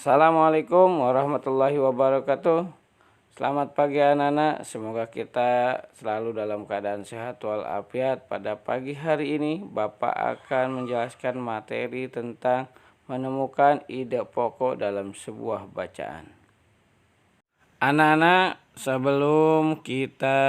Assalamualaikum warahmatullahi wabarakatuh. Selamat pagi anak-anak, semoga kita selalu dalam keadaan sehat walafiat. Pada pagi hari ini Bapak akan menjelaskan materi tentang menemukan ide pokok dalam sebuah bacaan. Anak-anak, sebelum kita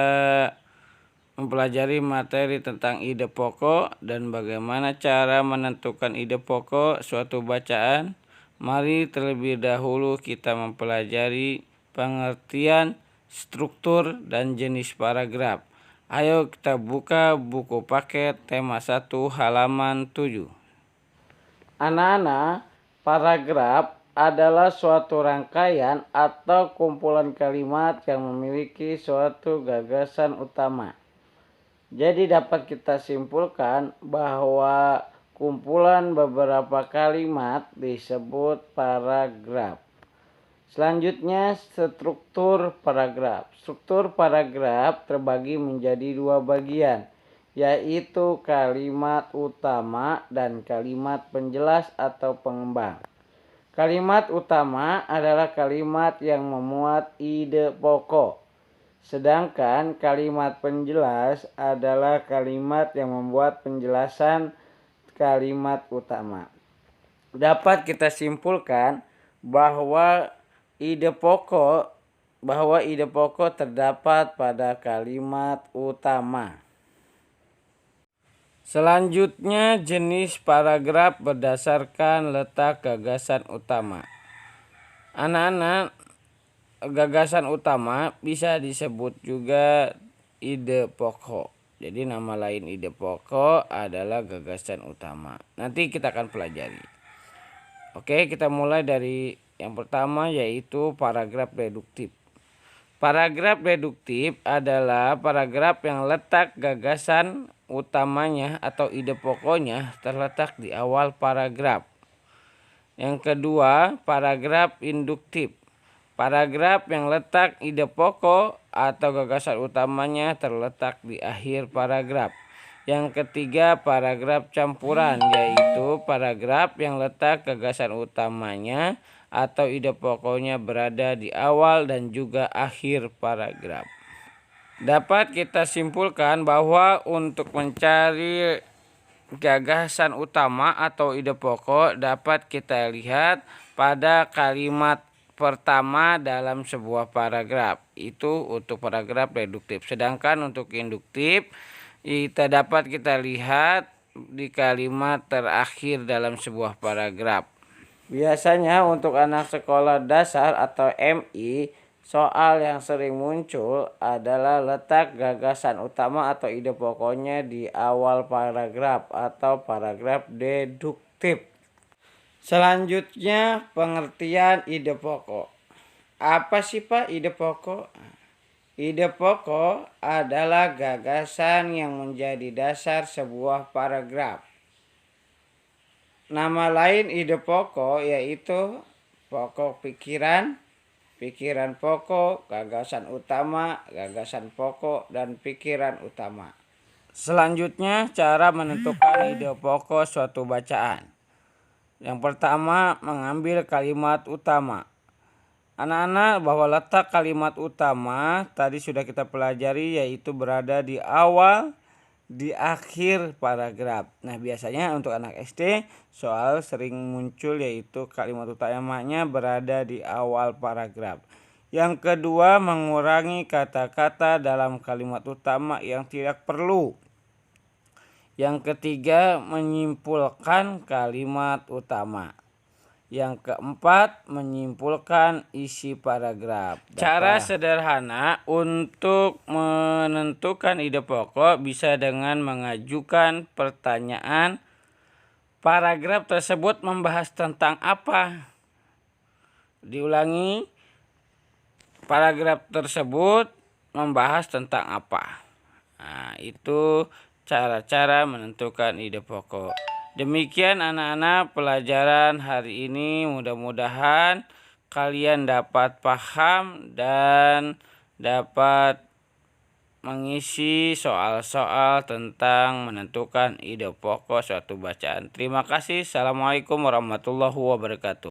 mempelajari materi tentang ide pokok dan bagaimana cara menentukan ide pokok suatu bacaan, mari terlebih dahulu kita mempelajari pengertian, struktur, dan jenis paragraf. Ayo kita buka buku paket tema 1 halaman 7. Anak-anak, paragraf adalah suatu rangkaian atau kumpulan kalimat yang memiliki suatu gagasan utama. Jadi dapat kita simpulkan bahwa kumpulan beberapa kalimat disebut paragraf. Selanjutnya, struktur paragraf. Struktur paragraf terbagi menjadi dua bagian, yaitu kalimat utama dan kalimat penjelas atau pengembang. Kalimat utama adalah kalimat yang memuat ide pokok. Sedangkan kalimat penjelas adalah kalimat yang membuat penjelasan kalimat utama. Dapat kita simpulkan bahwa ide pokok terdapat pada kalimat utama. Selanjutnya, jenis paragraf berdasarkan letak gagasan utama. Anak-anak, gagasan utama bisa disebut juga ide pokok. Jadi nama lain ide pokok adalah gagasan utama. Nanti kita akan pelajari. Oke, kita mulai dari yang pertama, yaitu paragraf reduktif. Paragraf reduktif adalah paragraf yang letak gagasan utamanya atau ide pokoknya terletak di awal paragraf. Yang kedua, paragraf induktif. Paragraf yang letak ide pokok atau gagasan utamanya terletak di akhir paragraf. Yang ketiga, paragraf campuran, yaitu paragraf yang letak gagasan utamanya atau ide pokoknya berada di awal dan juga akhir paragraf. Dapat kita simpulkan bahwa untuk mencari gagasan utama atau ide pokok dapat kita lihat pada kalimat pertama dalam sebuah paragraf. Itu untuk paragraf reduktif. Sedangkan untuk induktif dapat kita lihat di kalimat terakhir dalam sebuah paragraf. Biasanya untuk anak sekolah dasar atau MI, soal yang sering muncul adalah letak gagasan utama atau ide pokoknya di awal paragraf atau paragraf deduktif. Selanjutnya, pengertian ide pokok. Apa sih Pak ide pokok? Ide pokok adalah gagasan yang menjadi dasar sebuah paragraf. Nama lain ide pokok yaitu pokok pikiran, pikiran pokok, gagasan utama, gagasan pokok, dan pikiran utama. Selanjutnya, cara menentukan ide pokok suatu bacaan. Yang pertama, mengambil kalimat utama. Anak-anak, bahwa letak kalimat utama tadi sudah kita pelajari, yaitu berada di awal, di akhir paragraf. Nah, biasanya untuk anak SD soal sering muncul yaitu kalimat utamanya berada di awal paragraf. Yang kedua, mengurangi kata-kata dalam kalimat utama yang tidak perlu. Yang ketiga, menyimpulkan kalimat utama. Yang keempat, menyimpulkan isi paragraf. Cara sederhana untuk menentukan ide pokok bisa dengan mengajukan pertanyaan, paragraf tersebut membahas tentang apa? Diulangi, paragraf tersebut membahas tentang apa? Nah, itu cara-cara menentukan ide pokok. Demikian anak-anak pelajaran hari ini, mudah-mudahan kalian dapat paham dan dapat mengisi soal-soal tentang menentukan ide pokok suatu bacaan. Terima kasih. Assalamualaikum warahmatullahi wabarakatuh.